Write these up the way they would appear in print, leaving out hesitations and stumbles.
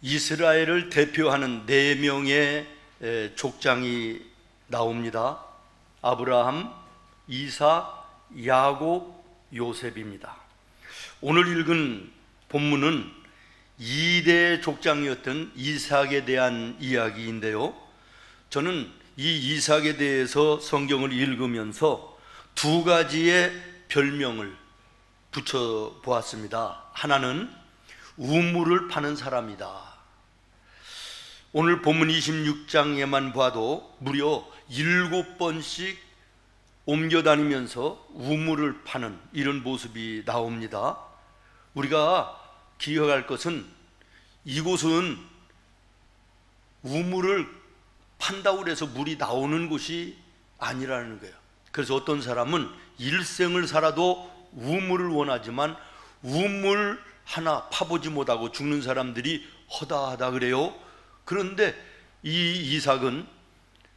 이스라엘을 대표하는 네 명의 족장이 나옵니다. 아브라함, 이삭, 야곱, 요셉입니다. 오늘 읽은 본문은 2대 족장이었던 이삭에 대한 이야기인데요, 저는 이 이삭에 대해서 성경을 읽으면서 두 가지의 별명을 붙여보았습니다. 하나는 우물을 파는 사람이다. 오늘 본문 26장에만 봐도 무려 7번씩 옮겨다니면서 우물을 파는 이런 모습이 나옵니다. 우리가 기억할 것은 이곳은 우물을 판다고 해서 물이 나오는 곳이 아니라는 거예요. 그래서 어떤 사람은 일생을 살아도 우물을 원하지만 우물 하나 파보지 못하고 죽는 사람들이 허다하다 그래요. 그런데 이 이삭은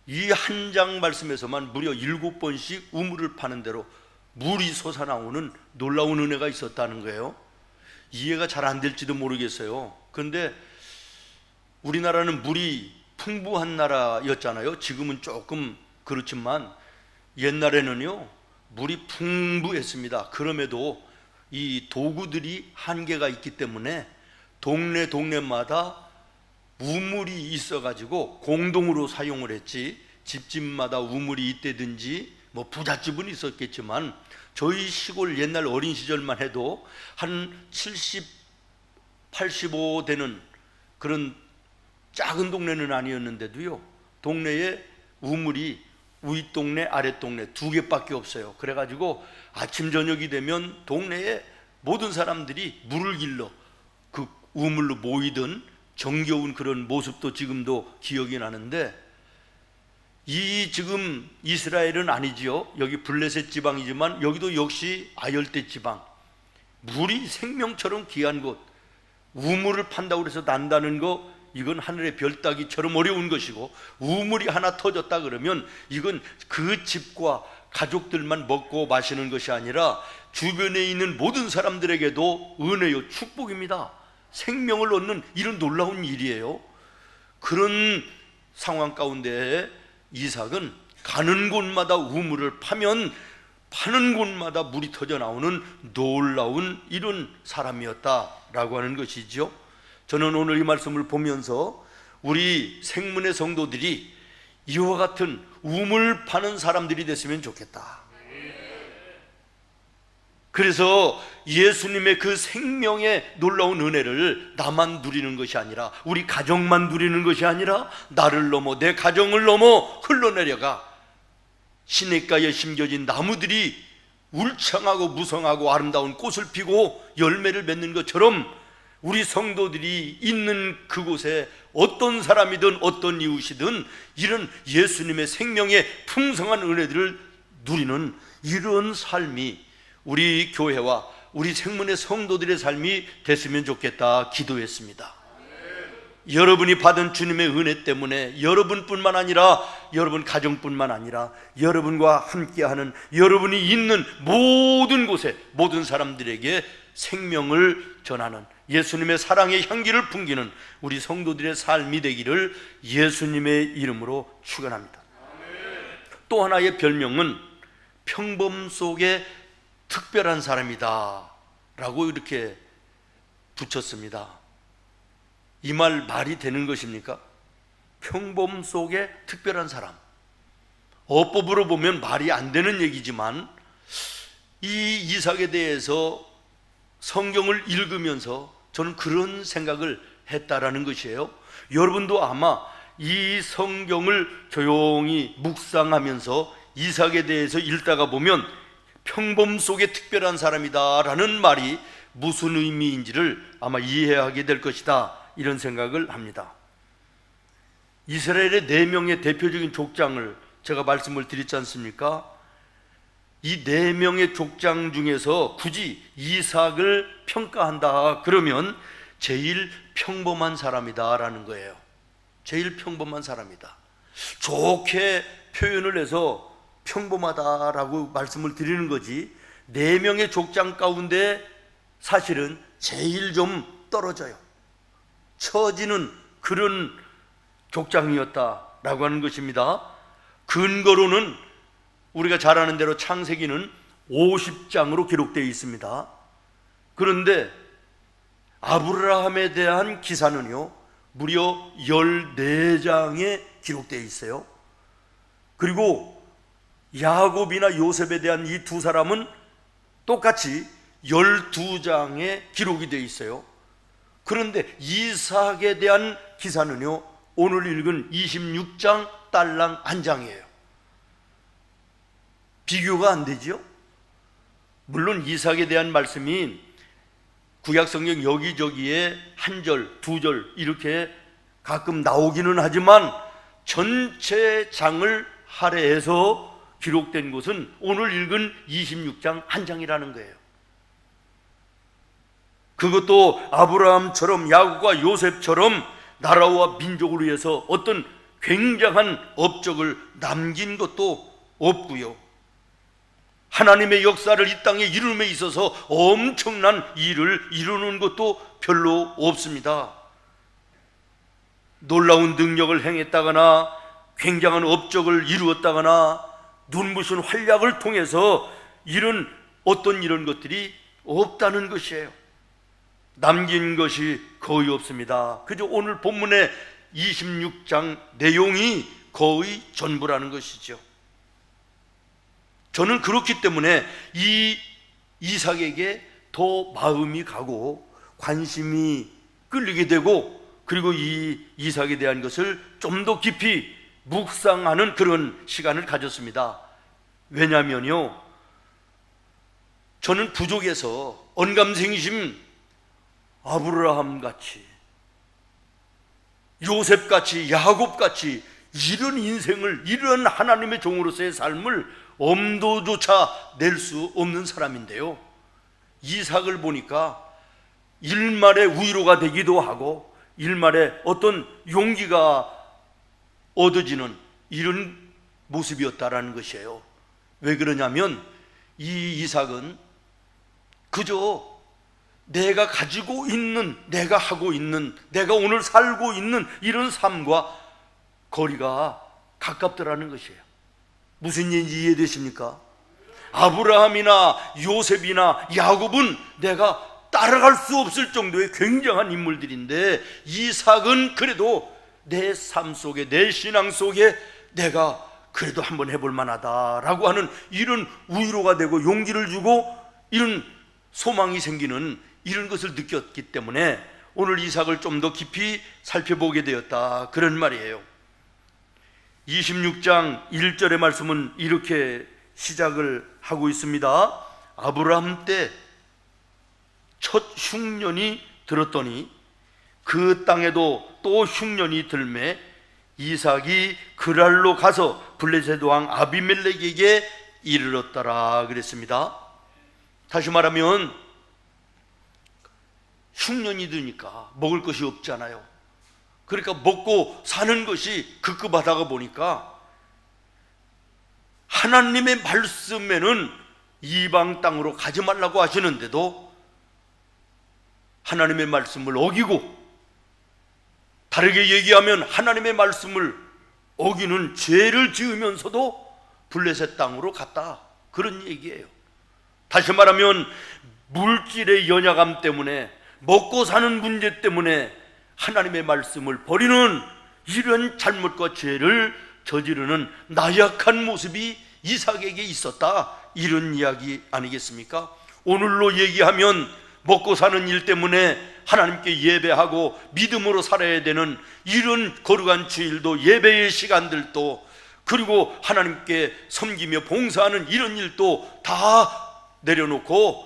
이 한 장 말씀에서만 무려 7번씩 우물을 파는 대로 물이 솟아나오는 놀라운 은혜가 있었다는 거예요. 이해가 잘 안 될지도 모르겠어요. 그런데 우리나라는 물이 풍부한 나라였잖아요. 지금은 조금 그렇지만 옛날에는요, 물이 풍부했습니다. 그럼에도 이 도구들이 한계가 있기 때문에 동네마다 우물이 있어가지고 공동으로 사용을 했지, 집집마다 우물이 있다든지 뭐 부잣집은 있었겠지만 저희 시골 옛날 어린 시절만 해도 한 70, 85 되는 그런 작은 동네는 아니었는데도요, 동네에 우물이 윗동네 아랫동네 두 개밖에 없어요. 그래가지고 아침 저녁이 되면 동네에 모든 사람들이 물을 길러 그 우물로 모이던 정겨운 그런 모습도 지금도 기억이 나는데, 이 지금 이스라엘은 아니지요. 여기 블레셋 지방이지만 여기도 역시 아열대 지방, 물이 생명처럼 귀한 곳, 우물을 판다고 해서 난다는 거, 이건 하늘의 별 따기처럼 어려운 것이고, 우물이 하나 터졌다 그러면 이건 그 집과 가족들만 먹고 마시는 것이 아니라 주변에 있는 모든 사람들에게도 은혜요, 축복입니다. 생명을 얻는 이런 놀라운 일이에요. 그런 상황 가운데 이삭은 가는 곳마다 우물을 파면 파는 곳마다 물이 터져 나오는 놀라운 이런 사람이었다라고 하는 것이죠. 저는 오늘 이 말씀을 보면서 우리 생문의 성도들이 이와 같은 우물 파는 사람들이 됐으면 좋겠다. 그래서 예수님의 그 생명의 놀라운 은혜를 나만 누리는 것이 아니라, 우리 가정만 누리는 것이 아니라 나를 넘어, 내 가정을 넘어 흘러내려가 시냇가에 심겨진 나무들이 울창하고 무성하고 아름다운 꽃을 피고 열매를 맺는 것처럼 우리 성도들이 있는 그곳에 어떤 사람이든 어떤 이웃이든 이런 예수님의 생명의 풍성한 은혜들을 누리는 이런 삶이 우리 교회와 우리 생문의 성도들의 삶이 됐으면 좋겠다 기도했습니다. 여러분이 받은 주님의 은혜 때문에 여러분뿐만 아니라 여러분 가정뿐만 아니라 여러분과 함께하는, 여러분이 있는 모든 곳에 모든 사람들에게 생명을 전하는 예수님의 사랑의 향기를 풍기는 우리 성도들의 삶이 되기를 예수님의 이름으로 축원합니다. 또 하나의 별명은 평범 속에 특별한 사람이다 라고 이렇게 붙였습니다. 이 말이 되는 것입니까? 평범 속에 특별한 사람, 어법으로 보면 말이 안 되는 얘기지만 이 이삭에 대해서 성경을 읽으면서 저는 그런 생각을 했다라는 것이에요. 여러분도 아마 이 성경을 조용히 묵상하면서 이삭에 대해서 읽다가 보면 평범 속에 특별한 사람이다 라는 말이 무슨 의미인지를 아마 이해하게 될 것이다, 이런 생각을 합니다. 이스라엘의 4명의 대표적인 족장을 제가 말씀을 드렸지 않습니까? 이 4명의 족장 중에서 굳이 이삭을 평가한다 그러면 제일 평범한 사람이다 라는 거예요. 제일 평범한 사람이다. 좋게 표현을 해서 평범하다라고 말씀을 드리는 거지, 4명의 족장 가운데 사실은 제일 좀 떨어져요. 처지는 그런 족장이었다라고 하는 것입니다. 근거로는 우리가 잘 아는 대로 창세기는 50장으로 기록되어 있습니다. 그런데 아브라함에 대한 기사는요 무려 14장에 기록되어 있어요. 그리고 야곱이나 요셉에 대한 이 두 사람은 똑같이 12장에 기록이 되어 있어요. 그런데 이삭에 대한 기사는요 오늘 읽은 26장 딸랑 한 장이에요. 비교가 안 되죠? 물론 이삭에 대한 말씀이 구약성경 여기저기에 한 절, 두 절 이렇게 가끔 나오기는 하지만 전체 장을 할애해서 기록된 것은 오늘 읽은 26장 한 장이라는 거예요. 그것도 아브라함처럼 야곱과 요셉처럼 나라와 민족을 위해서 어떤 굉장한 업적을 남긴 것도 없고요, 하나님의 역사를 이 땅에 이룸에 있어서 엄청난 일을 이루는 것도 별로 없습니다. 놀라운 능력을 행했다거나 굉장한 업적을 이루었다거나 눈부신 활약을 통해서 어떤 이런 것들이 없다는 것이에요. 남긴 것이 거의 없습니다. 그저 오늘 본문의 26장 내용이 거의 전부라는 것이죠. 저는 그렇기 때문에 이 이삭에게 더 마음이 가고 관심이 끌리게 되고, 그리고 이 이삭에 대한 것을 좀 더 깊이 묵상하는 그런 시간을 가졌습니다. 왜냐면요, 저는 부족해서 언감생심 아브라함같이, 요셉같이, 야곱같이 이런 인생을, 이런 하나님의 종으로서의 삶을 엄도조차 낼 수 없는 사람인데요, 이삭을 보니까 일말의 위로가 되기도 하고 일말의 어떤 용기가 얻어지는 이런 모습이었다라는 것이에요. 왜 그러냐면 이 이삭은 그저 내가 가지고 있는, 내가 하고 있는, 내가 오늘 살고 있는 이런 삶과 거리가 가깝더라는 것이에요. 무슨 얘기인지 이해되십니까? 아브라함이나 요셉이나 야곱은 내가 따라갈 수 없을 정도의 굉장한 인물들인데, 이삭은 그래도 내 삶 속에, 내 신앙 속에 내가 그래도 한번 해볼 만하다라고 하는 이런 위로가 되고 용기를 주고 이런 소망이 생기는 이런 것을 느꼈기 때문에 오늘 이삭을 좀 더 깊이 살펴보게 되었다, 그런 말이에요. 26장 1절의 말씀은 이렇게 시작을 하고 있습니다. 아브라함 때 첫 흉년이 들었더니 그 땅에도 또 흉년이 들매 이삭이 그랄로 가서 블레셋 왕 아비멜렉에게 이르렀더라 그랬습니다. 다시 말하면 흉년이 드니까 먹을 것이 없잖아요. 그러니까 먹고 사는 것이 급급하다가 보니까 하나님의 말씀에는 이방 땅으로 가지 말라고 하시는데도 하나님의 말씀을 어기고, 다르게 얘기하면 하나님의 말씀을 어기는 죄를 지으면서도 블레셋 땅으로 갔다, 그런 얘기예요. 다시 말하면 물질의 연약함 때문에, 먹고 사는 문제 때문에 하나님의 말씀을 버리는 이런 잘못과 죄를 저지르는 나약한 모습이 이삭에게 있었다, 이런 이야기 아니겠습니까? 오늘로 얘기하면 먹고 사는 일 때문에 하나님께 예배하고 믿음으로 살아야 되는 이런 거룩한 주일도, 예배의 시간들도, 그리고 하나님께 섬기며 봉사하는 이런 일도 다 내려놓고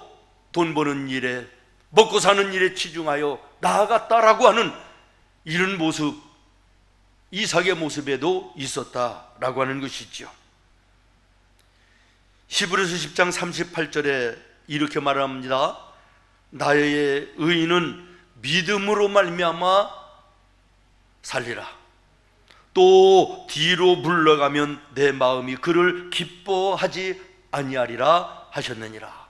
돈 버는 일에, 먹고 사는 일에 치중하여 나아갔다라고 하는 이런 모습, 이삭의 모습에도 있었다라고 하는 것이죠. 히브리서 10장 38절에 이렇게 말합니다. 나의 의인은 믿음으로 말미암아 살리라. 또 뒤로 물러가면 내 마음이 그를 기뻐하지 아니하리라 하셨느니라.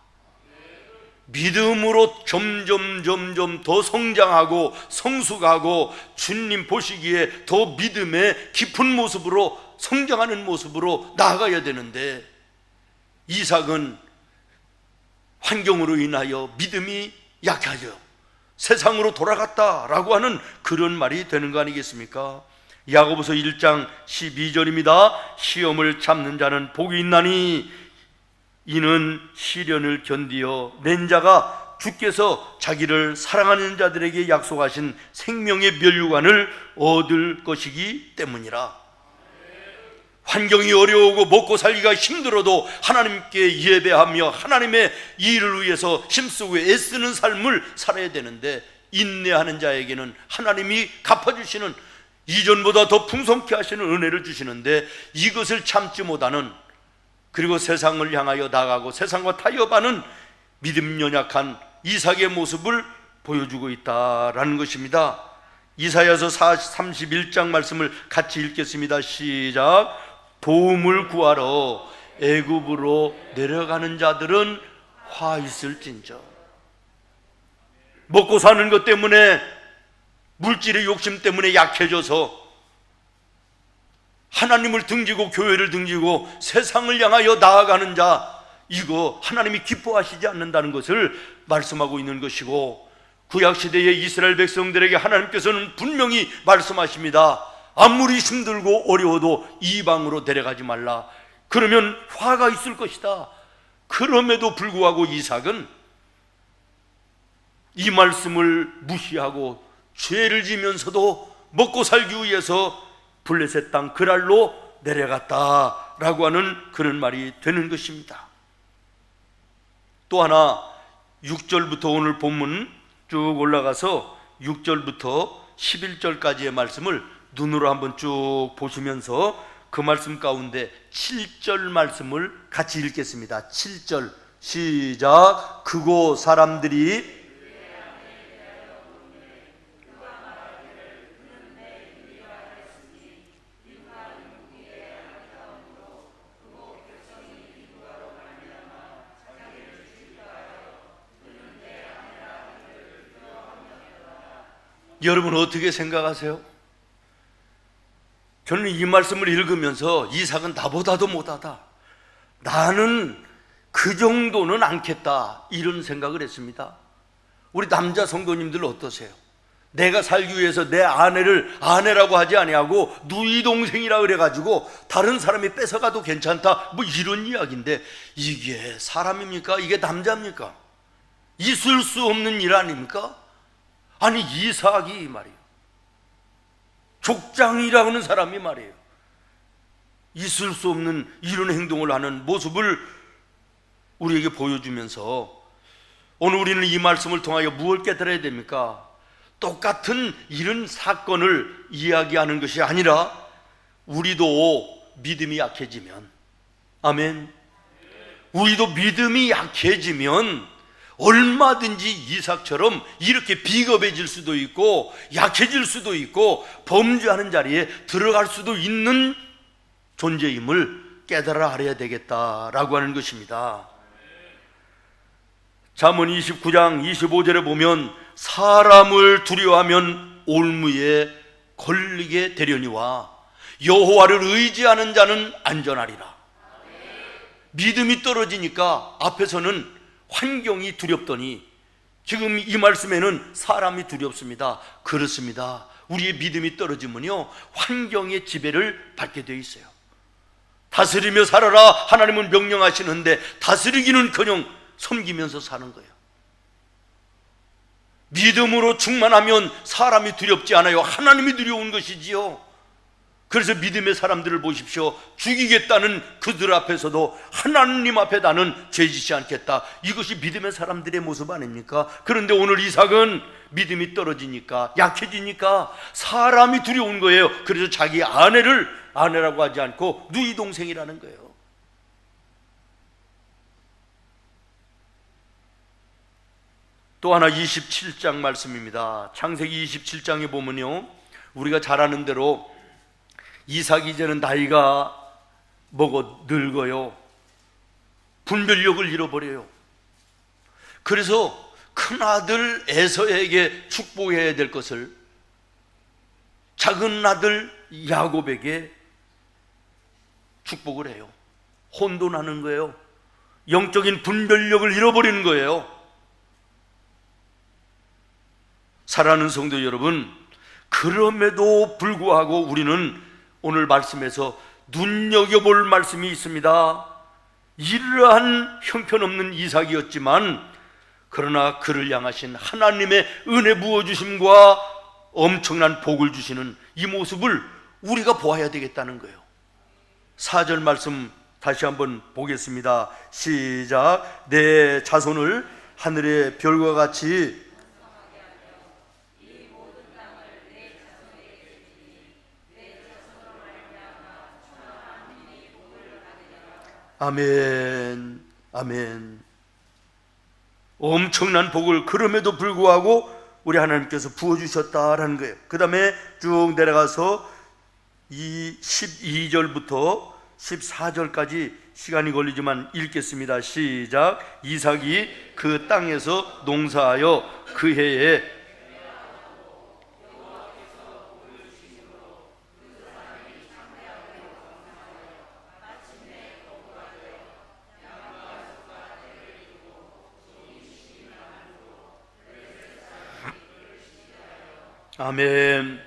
믿음으로 점점 더 성장하고 성숙하고 주님 보시기에 더 믿음의 깊은 모습으로 성장하는 모습으로 나아가야 되는데, 이삭은 환경으로 인하여 믿음이 약해져 세상으로 돌아갔다라고 하는 그런 말이 되는 거 아니겠습니까? 야고보서 1장 12절입니다. 시험을 참는 자는 복이 있나니 이는 시련을 견디어 낸 자가 주께서 자기를 사랑하는 자들에게 약속하신 생명의 면류관을 얻을 것이기 때문이라. 환경이 어려우고 먹고 살기가 힘들어도 하나님께 예배하며 하나님의 일을 위해서 힘쓰고 애쓰는 삶을 살아야 되는데, 인내하는 자에게는 하나님이 갚아주시는, 이전보다 더 풍성케 하시는 은혜를 주시는데, 이것을 참지 못하는, 그리고 세상을 향하여 나가고 세상과 타협하는 믿음 연약한 이삭의 모습을 보여주고 있다라는 것입니다. 이사야서 31장 말씀을 같이 읽겠습니다. 시작. 도움을 구하러 애굽으로 내려가는 자들은 화 있을진저. 먹고 사는 것 때문에, 물질의 욕심 때문에 약해져서 하나님을 등지고 교회를 등지고 세상을 향하여 나아가는 자, 이거 하나님이 기뻐하시지 않는다는 것을 말씀하고 있는 것이고, 구약시대의 이스라엘 백성들에게 하나님께서는 분명히 말씀하십니다. 아무리 힘들고 어려워도 이방으로 내려가지 말라. 그러면 화가 있을 것이다. 그럼에도 불구하고 이삭은 이 말씀을 무시하고 죄를 지면서도 먹고 살기 위해서 블레셋 땅 그랄로 내려갔다라고 하는 그런 말이 되는 것입니다. 또 하나 6절부터 오늘 본문 쭉 올라가서 6절부터 11절까지의 말씀을 눈으로 한번 쭉 보시면서 그 말씀 가운데 7절 말씀을 같이 읽겠습니다. 7절 시작. 그곳 사람들이 여러분 어떻게 생각하세요? 저는 이 말씀을 읽으면서 이삭은 나보다도 못하다, 나는 그 정도는 않겠다, 이런 생각을 했습니다. 우리 남자 성도님들 어떠세요? 내가 살기 위해서 내 아내를 아내라고 하지 아니하고 누이 동생이라 그래가지고 다른 사람이 뺏어가도 괜찮다, 뭐 이런 이야기인데, 이게 사람입니까? 이게 남자입니까? 있을 수 없는 일 아닙니까? 아니 이삭이 말이에요, 족장이라고 하는 사람이 말이에요, 있을 수 없는 이런 행동을 하는 모습을 우리에게 보여주면서, 오늘 우리는 이 말씀을 통하여 무엇을 깨달아야 됩니까? 똑같은 이런 사건을 이야기하는 것이 아니라 우리도 믿음이 약해지면, 아멘, 우리도 믿음이 약해지면 얼마든지 이삭처럼 이렇게 비겁해질 수도 있고 약해질 수도 있고 범죄하는 자리에 들어갈 수도 있는 존재임을 깨달아 알아야 되겠다라고 하는 것입니다. 잠언 29장 25절에 보면 사람을 두려워하면 올무에 걸리게 되려니와 여호와를 의지하는 자는 안전하리라. 믿음이 떨어지니까 앞에서는 환경이 두렵더니 지금 이 말씀에는 사람이 두렵습니다. 그렇습니다. 우리의 믿음이 떨어지면요, 환경의 지배를 받게 되어 있어요. 다스리며 살아라 하나님은 명령하시는데 다스리기는커녕 섬기면서 사는 거예요. 믿음으로 충만하면 사람이 두렵지 않아요. 하나님이 두려운 것이지요. 그래서 믿음의 사람들을 보십시오. 죽이겠다는 그들 앞에서도 하나님 앞에 나는 죄짓지 않겠다, 이것이 믿음의 사람들의 모습 아닙니까? 그런데 오늘 이삭은 믿음이 떨어지니까, 약해지니까 사람이 두려운 거예요. 그래서 자기 아내를 아내라고 하지 않고 누이 동생이라는 거예요. 또 하나 27장 말씀입니다. 창세기 27장에 보면요, 우리가 잘 아는 대로 이삭이 이제는 나이가 먹어 늙어요. 분별력을 잃어버려요. 그래서 큰아들 에서에게 축복해야 될 것을 작은 아들 야곱에게 축복을 해요. 혼돈하는 거예요. 영적인 분별력을 잃어버리는 거예요. 사랑하는 성도 여러분, 그럼에도 불구하고 우리는 오늘 말씀에서 눈여겨볼 말씀이 있습니다. 이러한 형편없는 이삭이었지만 그러나 그를 향하신 하나님의 은혜 부어주심과 엄청난 복을 주시는 이 모습을 우리가 보아야 되겠다는 거예요. 4절 말씀 다시 한번 보겠습니다. 시작. 내 자손을 하늘의 별과 같이 아멘, 아멘. 엄청난 복을 그럼에도 불구하고 우리 하나님께서 부어주셨다라는 거예요. 그 다음에 쭉 내려가서 이 12절부터 14절까지 시간이 걸리지만 읽겠습니다. 시작. 이삭이 그 땅에서 농사하여 그 해에 아멘.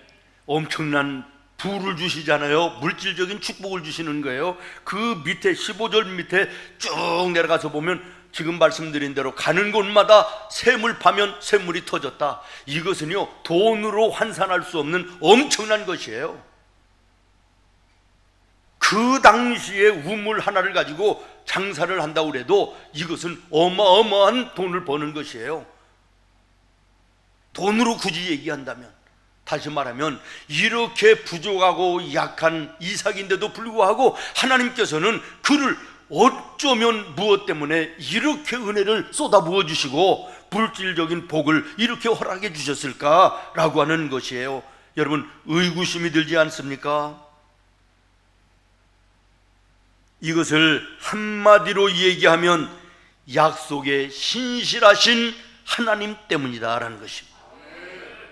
엄청난 부를 주시잖아요. 물질적인 축복을 주시는 거예요. 그 밑에 15절 밑에 쭉 내려가서 보면 지금 말씀드린 대로 가는 곳마다 샘을 파면 샘물이 터졌다. 이것은요 돈으로 환산할 수 없는 엄청난 것이에요. 그 당시에 우물 하나를 가지고 장사를 한다고 해도 이것은 어마어마한 돈을 버는 것이에요. 돈으로 굳이 얘기한다면, 다시 말하면 이렇게 부족하고 약한 이삭인데도 불구하고 하나님께서는 그를 어쩌면 무엇 때문에 이렇게 은혜를 쏟아부어 주시고 물질적인 복을 이렇게 허락해 주셨을까라고 하는 것이에요. 여러분, 의구심이 들지 않습니까? 이것을 한마디로 얘기하면 약속에 신실하신 하나님 때문이다라는 것입니다.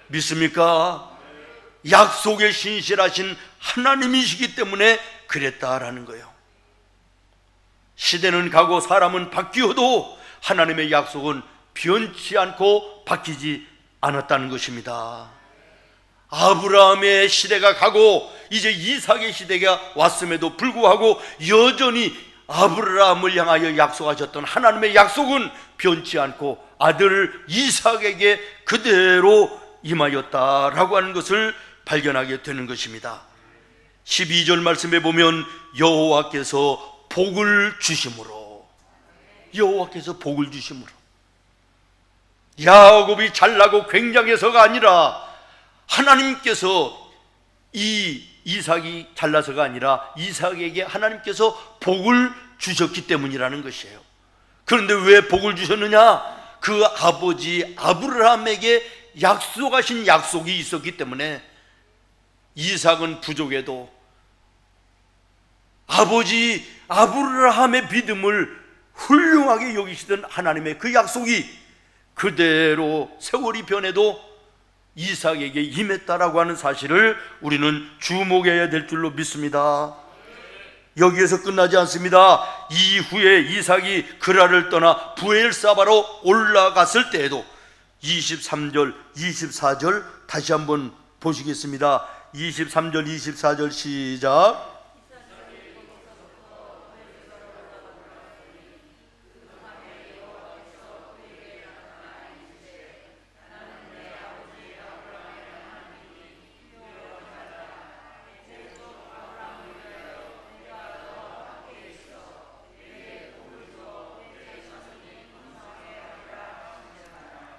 믿습니까? 약속에 신실하신 하나님이시기 때문에 그랬다라는 거예요. 시대는 가고 사람은 바뀌어도 하나님의 약속은 변치 않고 바뀌지 않았다는 것입니다. 아브라함의 시대가 가고 이제 이삭의 시대가 왔음에도 불구하고 여전히 아브라함을 향하여 약속하셨던 하나님의 약속은 변치 않고 아들 이삭에게 그대로 임하였다라고 하는 것을 발견하게 되는 것입니다. 12절 말씀에 보면 여호와께서 복을 주심으로, 여호와께서 복을 주심으로, 야곱이 잘나고 굉장해서가 아니라 하나님께서 이 이삭이 잘나서가 아니라 이삭에게 하나님께서 복을 주셨기 때문이라는 것이에요. 그런데 왜 복을 주셨느냐? 그 아버지 아브라함에게 약속하신 약속이 있었기 때문에 이삭은 부족해도 아버지 아브라함의 믿음을 훌륭하게 여기시던 하나님의 그 약속이 그대로 세월이 변해도 이삭에게 임했다라고 하는 사실을 우리는 주목해야 될 줄로 믿습니다. 여기에서 끝나지 않습니다. 이후에 이삭이 그라를 떠나 부엘사바로 올라갔을 때에도 23절, 24절 다시 한번 보시겠습니다. 23절, 24절 시작.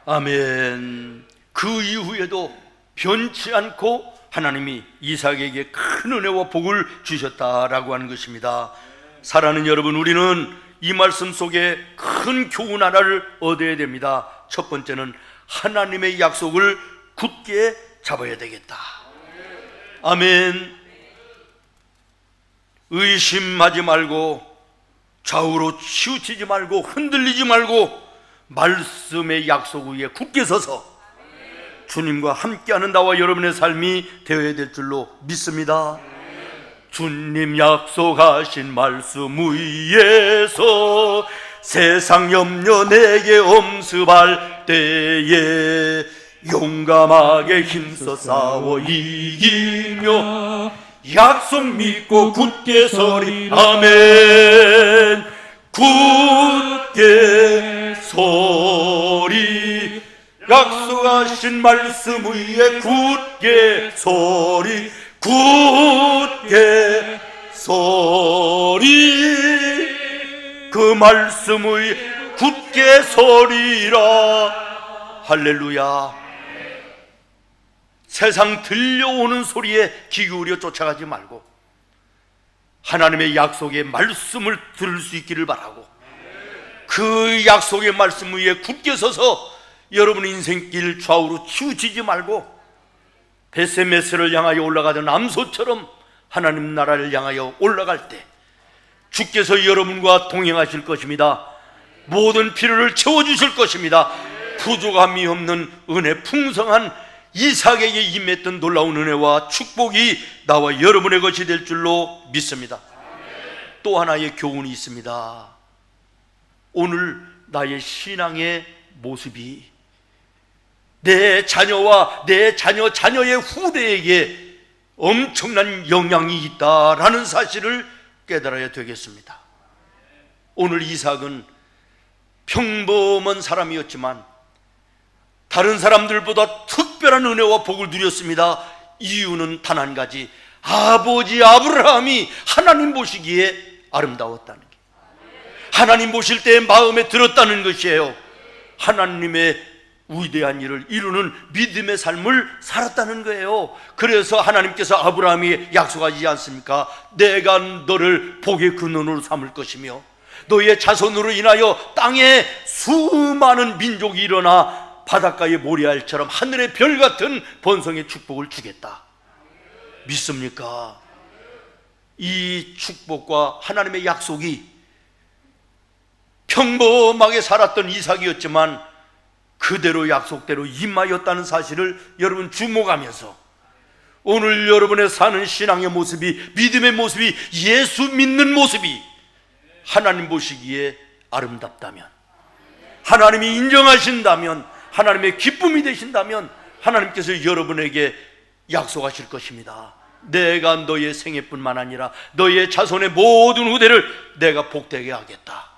아멘. 그 이후에도 변치 않고 하나님이 이삭에게 큰 은혜와 복을 주셨다라고 하는 것입니다. 사랑하는 여러분, 우리는 이 말씀 속에 큰 교훈 하나를 얻어야 됩니다. 첫 번째는 하나님의 약속을 굳게 잡아야 되겠다. 아멘. 의심하지 말고 좌우로 치우치지 말고 흔들리지 말고 말씀의 약속 위에 굳게 서서 주님과 함께하는 나와 여러분의 삶이 되어야 될 줄로 믿습니다. 주님 약속하신 말씀 위에서 세상 염려 내게 엄습할 때에 용감하게 힘써 싸워 이기며 약속 믿고 굳게 서리. 아멘. 굳게 서리. 약속하신 말씀 위에 굳게 서리. 굳게 서리. 그 말씀 위에 굳게 서리라. 할렐루야. 세상 들려오는 소리에 귀 기울여 쫓아가지 말고 하나님의 약속의 말씀을 들을 수 있기를 바라고, 그 약속의 말씀 위에 굳게 서서 여러분의 인생길 좌우로 치우치지 말고 베세메스를 향하여 올라가던 암소처럼 하나님 나라를 향하여 올라갈 때 주께서 여러분과 동행하실 것입니다. 모든 필요를 채워주실 것입니다. 부족함이 없는 은혜 풍성한 이삭에게 임했던 놀라운 은혜와 축복이 나와 여러분의 것이 될 줄로 믿습니다. 또 하나의 교훈이 있습니다. 오늘 나의 신앙의 모습이 내 자녀와 내 자녀의 후대에게 엄청난 영향이 있다라는 사실을 깨달아야 되겠습니다. 오늘 이삭은 평범한 사람이었지만 다른 사람들보다 특별한 은혜와 복을 누렸습니다. 이유는 단 한 가지, 아버지 아브라함이 하나님 보시기에 아름다웠다는 게, 하나님 보실 때 마음에 들었다는 것이에요. 하나님의 위대한 일을 이루는 믿음의 삶을 살았다는 거예요. 그래서 하나님께서 아브라함이 약속하지 않습니까? 내가 너를 복의 근원으로 삼을 것이며 너의 자손으로 인하여 땅에 수많은 민족이 일어나 바닷가의 모래알처럼 하늘의 별 같은 번성의 축복을 주겠다. 믿습니까? 이 축복과 하나님의 약속이 평범하게 살았던 이삭이었지만 그대로 약속대로 임하였다는 사실을 여러분 주목하면서 오늘 여러분의 사는 신앙의 모습이, 믿음의 모습이, 예수 믿는 모습이 하나님 보시기에 아름답다면, 하나님이 인정하신다면, 하나님의 기쁨이 되신다면 하나님께서 여러분에게 약속하실 것입니다. 내가 너의 생애뿐만 아니라 너의 자손의 모든 후대를 내가 복되게 하겠다.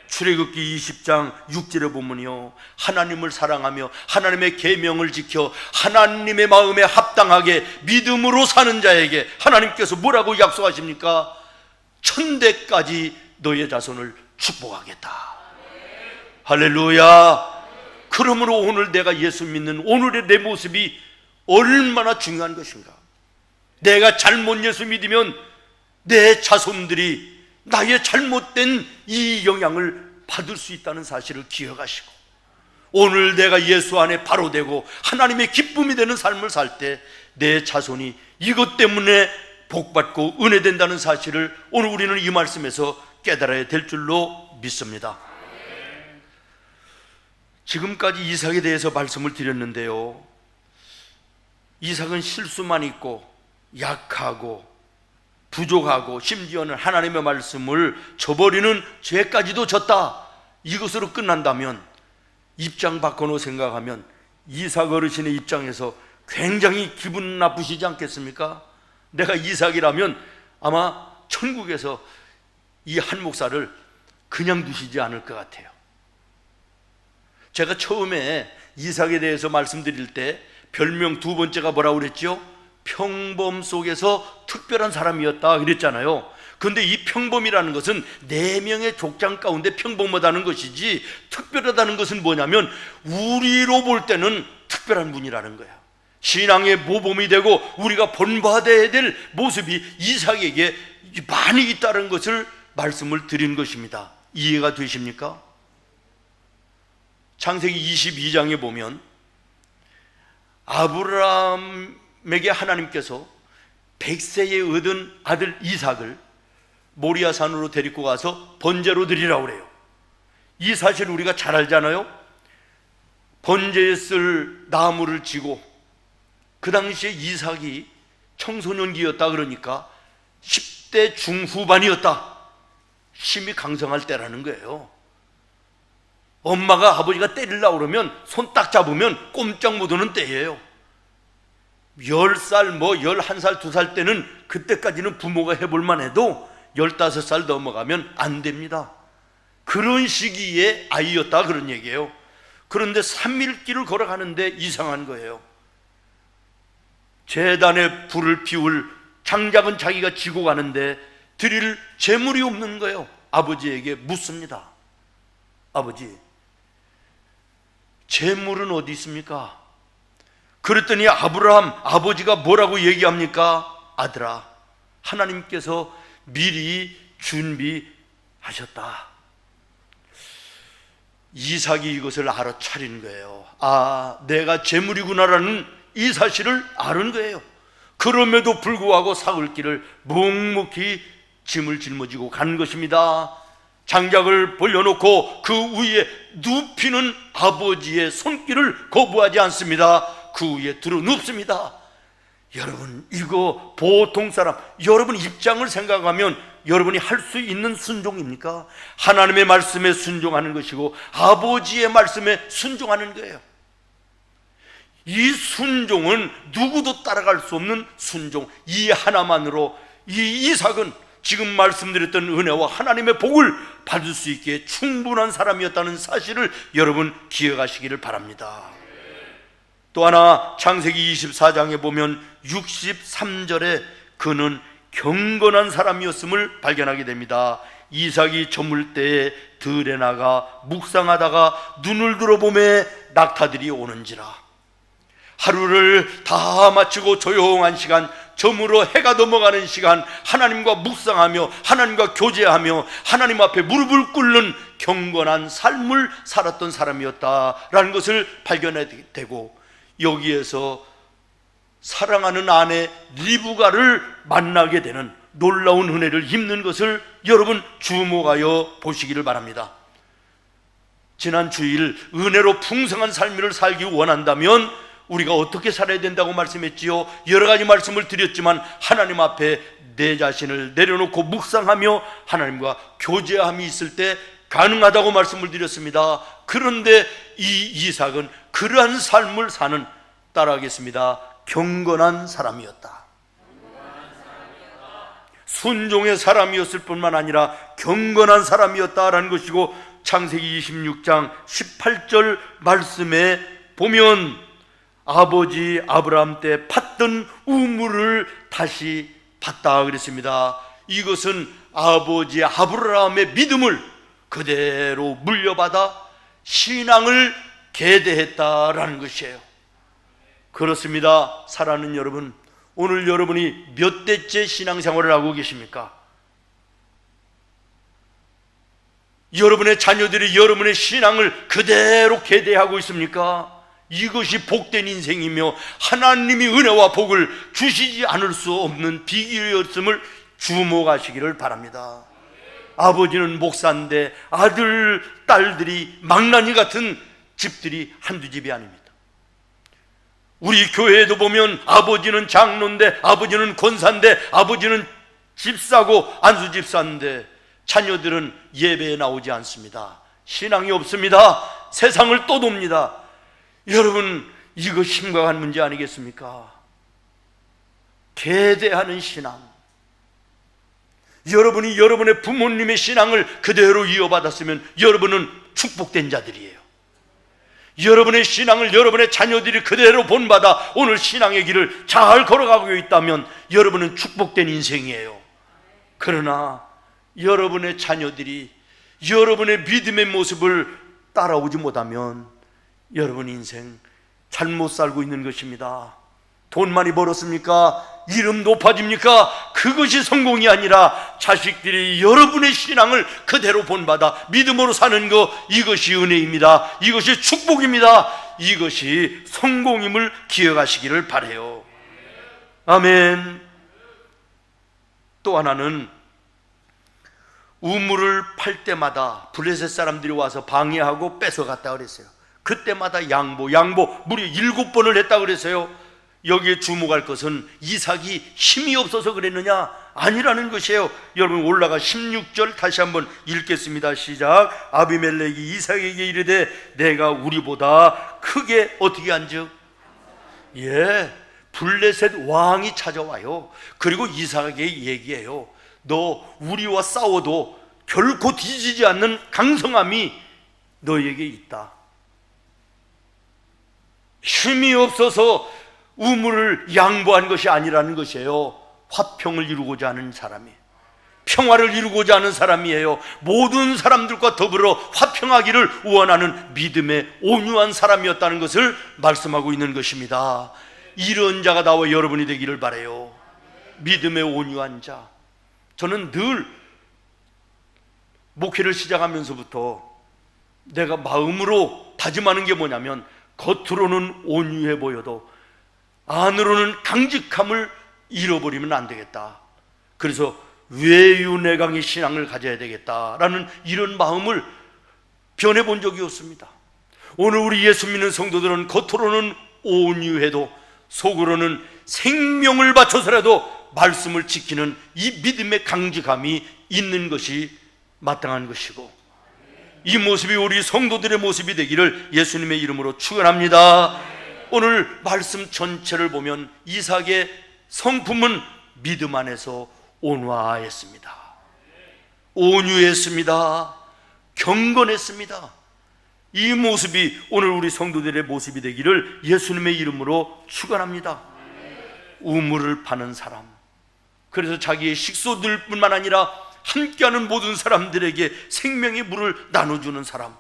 출애굽기 20장 6절에 보면요, 하나님을 사랑하며 하나님의 계명을 지켜 하나님의 마음에 합당하게 믿음으로 사는 자에게 하나님께서 뭐라고 약속하십니까? 천대까지 너의 자손을 축복하겠다. 할렐루야. 그러므로 오늘 내가 예수 믿는 오늘의 내 모습이 얼마나 중요한 것인가. 내가 잘못 예수 믿으면 내 자손들이 나의 잘못된 이 영향을 받을 수 있다는 사실을 기억하시고, 오늘 내가 예수 안에 바로 되고 하나님의 기쁨이 되는 삶을 살 때 내 자손이 이것 때문에 복받고 은혜된다는 사실을 오늘 우리는 이 말씀에서 깨달아야 될 줄로 믿습니다. 지금까지 이삭에 대해서 말씀을 드렸는데요, 이삭은 실수만 있고 약하고 부족하고 심지어는 하나님의 말씀을 저버리는 죄까지도 졌다, 이것으로 끝난다면, 입장 바꿔놓고 생각하면 이삭 어르신의 입장에서 굉장히 기분 나쁘시지 않겠습니까? 내가 이삭이라면 아마 천국에서 이 한 목사를 그냥 두시지 않을 것 같아요. 제가 처음에 이삭에 대해서 말씀드릴 때 별명 두 번째가 뭐라고 그랬죠? 평범 속에서 특별한 사람이었다 그랬잖아요. 그런데 이 평범이라는 것은 4명의 족장 가운데 평범하다는 것이지, 특별하다는 것은 뭐냐면 우리로 볼 때는 특별한 분이라는 거야. 신앙의 모범이 되고 우리가 본받아야 될 모습이 이삭에게 많이 있다는 것을 말씀을 드린 것입니다. 이해가 되십니까? 창세기 22장에 보면 아브라함에게 하나님께서 100세에 얻은 아들 이삭을 모리아산으로 데리고 가서 번제로 드리라고 그래요. 이 사실을 우리가 잘 알잖아요. 번제에 쓸 나무를 지고, 그 당시에 이삭이 청소년기였다 그러니까 10대 중후반이었다. 힘이 강성할 때라는 거예요. 엄마가 아버지가 때리려고 그러면 손 딱 잡으면 꼼짝 못 하는 때예요. 10살, 11살, 2살 때는 그때까지는 부모가 해볼만 해도 15살 넘어가면 안 됩니다. 그런 시기의 아이였다 그런 얘기예요. 그런데 3일길을 걸어가는데 이상한 거예요. 제단에 불을 피울 장작은 자기가 지고 가는데 드릴 재물이 없는 거예요. 아버지에게 묻습니다. 아버지, 재물은 어디 있습니까? 그랬더니 아브라함 아버지가 뭐라고 얘기합니까? 아들아, 하나님께서 미리 준비하셨다. 이삭이 이것을 알아차린 거예요. 아, 내가 재물이구나라는 이 사실을 아는 거예요. 그럼에도 불구하고 사흘길을 묵묵히 짐을 짊어지고 간 것입니다. 장작을 벌려놓고 그 위에 눕히는 아버지의 손길을 거부하지 않습니다. 그 위에 들어 눕습니다. 여러분, 이거 보통 사람, 여러분 입장을 생각하면 여러분이 할 수 있는 순종입니까? 하나님의 말씀에 순종하는 것이고 아버지의 말씀에 순종하는 거예요. 이 순종은 누구도 따라갈 수 없는 순종, 이 하나만으로 이 이삭은 지금 말씀드렸던 은혜와 하나님의 복을 받을 수 있게 충분한 사람이었다는 사실을 여러분 기억하시기를 바랍니다. 또 하나 창세기 24장에 보면 63절에 그는 경건한 사람이었음을 발견하게 됩니다. 이삭이 저물 때에 들에 나가 묵상하다가 눈을 들어보매 낙타들이 오는지라. 하루를 다 마치고 조용한 시간, 저물어 해가 넘어가는 시간, 하나님과 묵상하며 하나님과 교제하며 하나님 앞에 무릎을 꿇는 경건한 삶을 살았던 사람이었다라는 것을 발견하게 되고, 여기에서 사랑하는 아내 리브가를 만나게 되는 놀라운 은혜를 입는 것을 여러분 주목하여 보시기를 바랍니다. 지난 주일 은혜로 풍성한 삶을 살기 원한다면 우리가 어떻게 살아야 된다고 말씀했지요? 여러 가지 말씀을 드렸지만 하나님 앞에 내 자신을 내려놓고 묵상하며 하나님과 교제함이 있을 때 가능하다고 말씀을 드렸습니다. 그런데 이 이삭은 그러한 삶을 사는, 따라하겠습니다, 경건한 사람이었다. 순종의 사람이었을 뿐만 아니라 경건한 사람이었다라는 것이고, 창세기 26장 18절 말씀에 보면 아버지 아브라함 때 팠던 우물을 다시 팠다 그랬습니다. 이것은 아버지 아브라함의 믿음을 그대로 물려받아 신앙을 계대했다라는 것이에요. 그렇습니다. 사랑하는 여러분, 오늘 여러분이 몇 대째 신앙생활을 하고 계십니까? 여러분의 자녀들이 여러분의 신앙을 그대로 계대하고 있습니까? 이것이 복된 인생이며 하나님이 은혜와 복을 주시지 않을 수 없는 비결이었음을 주목하시기를 바랍니다. 아버지는 목사인데 아들, 딸들이 망나니 같은 집들이 한두 집이 아닙니다. 우리 교회에도 보면 아버지는 장로인데, 아버지는 권사인데, 아버지는 집사고 안수집사인데 자녀들은 예배에 나오지 않습니다. 신앙이 없습니다. 세상을 떠돕니다. 여러분, 이거 심각한 문제 아니겠습니까? 계대하는 신앙, 여러분이 여러분의 부모님의 신앙을 그대로 이어받았으면 여러분은 축복된 자들이에요. 여러분의 신앙을 여러분의 자녀들이 그대로 본받아 오늘 신앙의 길을 잘 걸어가고 있다면 여러분은 축복된 인생이에요. 그러나 여러분의 자녀들이 여러분의 믿음의 모습을 따라오지 못하면 여러분 인생 잘못 살고 있는 것입니다. 돈 많이 벌었습니까? 이름 높아집니까? 그것이 성공이 아니라 자식들이 여러분의 신앙을 그대로 본받아 믿음으로 사는 것, 이것이 은혜입니다. 이것이 축복입니다. 이것이 성공임을 기억하시기를 바라요. 아멘. 또 하나는 우물을 팔 때마다 블레셋 사람들이 와서 방해하고 뺏어갔다 그랬어요. 그때마다 양보 무려 7번을 했다 그랬어요. 여기에 주목할 것은 이삭이 힘이 없어서 그랬느냐? 아니라는 것이에요. 여러분 올라가 16절 다시 한번 읽겠습니다. 시작. 아비멜렉이 이삭에게 이르되 내가 우리보다 크게 어떻게 한즉? 블레셋 왕이 찾아와요. 그리고 이삭에게 얘기해요. 너 우리와 싸워도 결코 뒤지지 않는 강성함이 너에게 있다. 힘이 없어서 우물을 양보한 것이 아니라는 것이에요. 화평을 이루고자 하는 사람이, 평화를 이루고자 하는 사람이에요. 모든 사람들과 더불어 화평하기를 원하는 믿음의 온유한 사람이었다는 것을 말씀하고 있는 것입니다. 이런 자가 나와 여러분이 되기를 바라요. 믿음의 온유한 자. 저는 늘 목회를 시작하면서부터 내가 마음으로 다짐하는 게 뭐냐면, 겉으로는 온유해 보여도 안으로는 강직함을 잃어버리면 안 되겠다. 그래서 외유내강의 신앙을 가져야 되겠다라는 이런 마음을 변해본 적이 없습니다. 오늘 우리 예수 믿는 성도들은 겉으로는 온유해도 속으로는 생명을 바쳐서라도 말씀을 지키는 이 믿음의 강직함이 있는 것이 마땅한 것이고, 이 모습이 우리 성도들의 모습이 되기를 예수님의 이름으로 축원합니다. 오늘 말씀 전체를 보면 이삭의 성품은 믿음 안에서 온화했습니다. 온유했습니다. 경건했습니다. 이 모습이 오늘 우리 성도들의 모습이 되기를 예수님의 이름으로 축원합니다. 우물을 파는 사람, 그래서 자기의 식소들뿐만 아니라 함께하는 모든 사람들에게 생명의 물을 나눠주는 사람,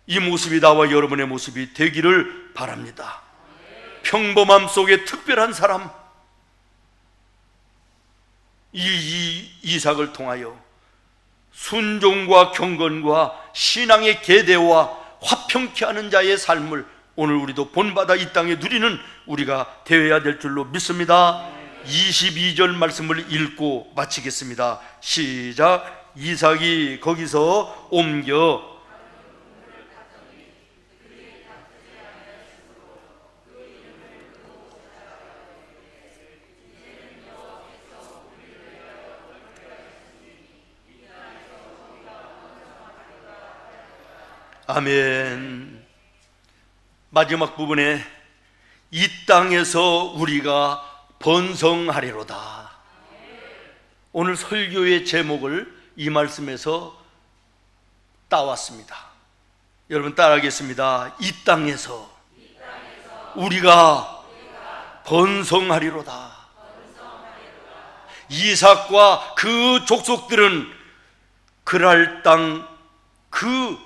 이 모습이 나와 여러분의 모습이 되기를 바랍니다. 평범함 속에 특별한 사람, 이 이삭을 통하여 순종과 경건과 신앙의 계대와 화평케 하는 자의 삶을 오늘 우리도 본받아 이 땅에 누리는 우리가 되어야 될 줄로 믿습니다. 22절 말씀을 읽고 마치겠습니다. 시작. 이삭이 거기서 옮겨 아멘. 마지막 부분에 이 땅에서 우리가 번성하리로다. 오늘 설교의 제목을 이 말씀에서 따왔습니다. 여러분 따라하겠습니다. 이 땅에서 우리가 번성하리로다. 이삭과 그 족속들은 그랄 땅 그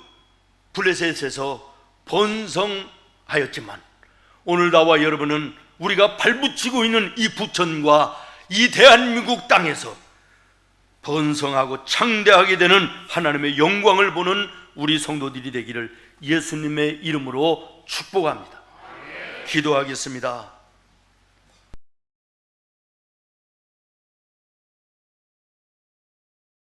블레셋에서 번성하였지만, 오늘 나와 여러분은 우리가 발붙이고 있는 이 부천과 이 대한민국 땅에서 번성하고 창대하게 되는 하나님의 영광을 보는 우리 성도들이 되기를 예수님의 이름으로 축복합니다. 기도하겠습니다.